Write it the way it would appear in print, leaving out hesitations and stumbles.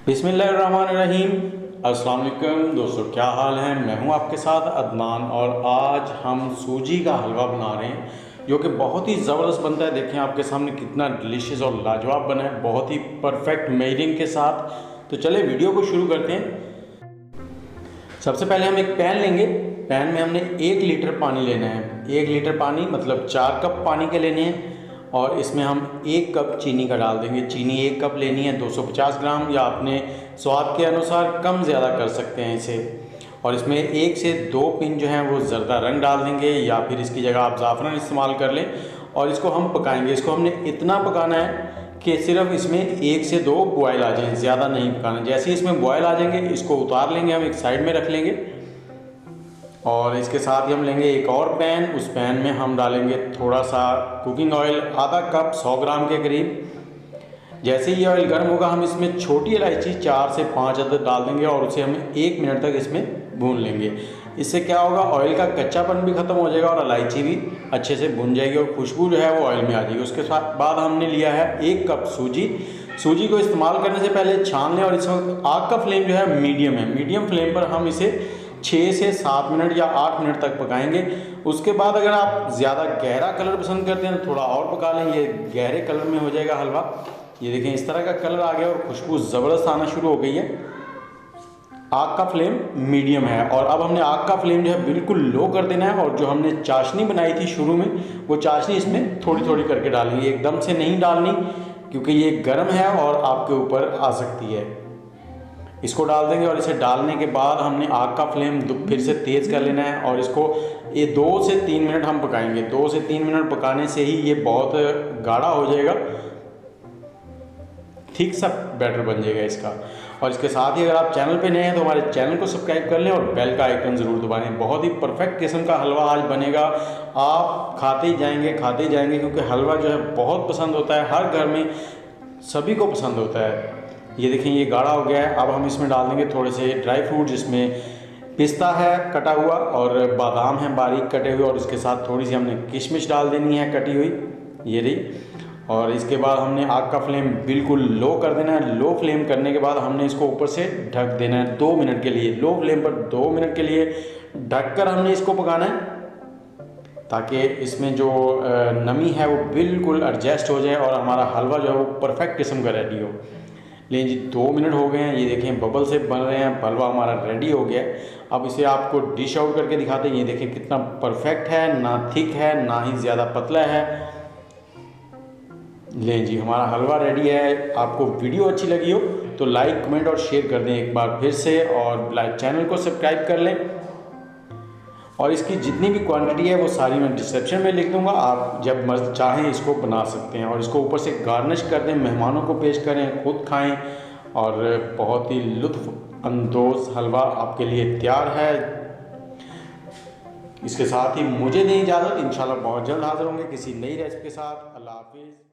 बिस्मिल्लाहिर्रहमानिर्रहीम। अस्सलाम वालेकुम दोस्तों, क्या हाल है। मैं हूं आपके साथ अदनान और आज हम सूजी का हलवा बना रहे हैं जो कि बहुत ही ज़बरदस्त बनता है। देखें आपके सामने कितना डिलीशियस और लाजवाब बना है, बहुत ही परफेक्ट मेजरिंग के साथ। तो चले वीडियो को शुरू करते हैं। सबसे पहले हम एक पैन लेंगे। पैन में हमने 1 लीटर पानी लेना है। 1 लीटर पानी मतलब 4 कप पानी के लेने हैं और इसमें हम 1 कप चीनी का डाल देंगे। चीनी 1 कप लेनी है, 250 ग्राम, या अपने स्वाद के अनुसार कम ज़्यादा कर सकते हैं इसे। और इसमें 1 से 2 पिन जो हैं वो ज़रदा रंग डाल देंगे, या फिर इसकी जगह आप ज़ाफ़रान इस्तेमाल कर लें। और इसको हम पकाएंगे। इसको हमने इतना पकाना है कि सिर्फ इसमें 1 से 2 बॉयल आ जाएँ, ज़्यादा नहीं पकाना। जैसे ही इसमें बॉयल आ जाएंगे इसको उतार लेंगे, हम एक साइड में रख लेंगे। और इसके साथ ही हम लेंगे एक और पैन। उस पैन में हम डालेंगे थोड़ा सा कुकिंग ऑयल, आधा कप 100 ग्राम के करीब। जैसे ही ऑयल गर्म होगा हम इसमें छोटी इलायची 4 से 5 अदद डाल देंगे और उसे हम 1 मिनट तक इसमें भून लेंगे। इससे क्या होगा, ऑयल का कच्चापन भी ख़त्म हो जाएगा और इलायची भी अच्छे से भुन जाएगी और खुशबू जो है वो ऑयल में आ जाएगी। उसके बाद हमने लिया है 1 कप सूजी। सूजी को इस्तेमाल करने से पहले छान लें और इस वक्त आग का फ्लेम जो है मीडियम है। मीडियम फ्लेम पर हम इसे 6 से 7 मिनट या 8 मिनट तक पकाएंगे। उसके बाद अगर आप ज़्यादा गहरा कलर पसंद करते हैं तो थोड़ा और पका लें, ये गहरे कलर में हो जाएगा हलवा। ये देखें इस तरह का कलर आ गया और खुशबू ज़बरदस्त आना शुरू हो गई है। आग का फ्लेम मीडियम है और अब हमने आग का फ्लेम जो है बिल्कुल लो कर देना है। और जो हमने चाशनी बनाई थी शुरू में, वो चाशनी इसमें थोड़ी थोड़ी करके डालेंगे, एकदम से नहीं डालनी क्योंकि ये गर्म है और आपके ऊपर आ सकती है। इसको डाल देंगे और इसे डालने के बाद हमने आग का फ्लेम फिर से तेज़ कर लेना है और इसको ये 2 से 3 मिनट हम पकाएंगे। 2 से 3 मिनट पकाने से ही ये बहुत गाढ़ा हो जाएगा, ठीक सा बैटर बन जाएगा इसका। और इसके साथ ही अगर आप चैनल पे नए हैं तो हमारे चैनल को सब्सक्राइब कर लें और बेल का आइकन ज़रूर दबाएं। बहुत ही परफेक्ट किस्म का हलवा आज बनेगा, आप खाते ही जाएंगे क्योंकि हलवा जो है बहुत पसंद होता है, हर घर में सभी को पसंद होता है। ये देखें ये गाढ़ा हो गया है। अब हम इसमें डाल देंगे थोड़े से ड्राई फ्रूट, जिसमें पिस्ता है कटा हुआ और बादाम है बारीक कटे हुए, और इसके साथ थोड़ी सी हमने किशमिश डाल देनी है कटी हुई, ये रही। और इसके बाद हमने आग का फ्लेम बिल्कुल लो कर देना है। लो फ्लेम करने के बाद हमने इसको ऊपर से ढक देना है 2 मिनट के लिए। लो फ्लेम पर 2 मिनट के लिए ढककर हमने इसको पकाना है ताकि इसमें जो नमी है वो बिल्कुल एडजस्ट हो जाए और हमारा हलवा जो है वो परफेक्ट किस्म का रेडी हो। लेकिन जी 2 मिनट हो गए हैं, ये देखें बबल से बन रहे हैं, हलवा हमारा रेडी हो गया है। अब इसे आपको डिश आउट करके दिखाते हैं। ये देखें कितना परफेक्ट है, ना थिक है ना ही ज़्यादा पतला है। लें जी हमारा हलवा रेडी है। आपको वीडियो अच्छी लगी हो तो लाइक कमेंट और शेयर कर दें एक बार फिर से, और चैनल को सब्सक्राइब कर लें। और इसकी जितनी भी क्वांटिटी है वो सारी मैं डिस्क्रिप्शन में लिख दूंगा, आप जब चाहें इसको बना सकते हैं। और इसको ऊपर से गार्निश कर दें, मेहमानों को पेश करें, खुद खाएं और बहुत ही लुत्फ़ अंदोज़ हलवा आपके लिए तैयार है। इसके साथ ही मुझे दें इजाज़त, इंशाल्लाह बहुत जल्द हाज़िर होंगे किसी नई रेसिपी के साथ। अल्लाह हाफिज़।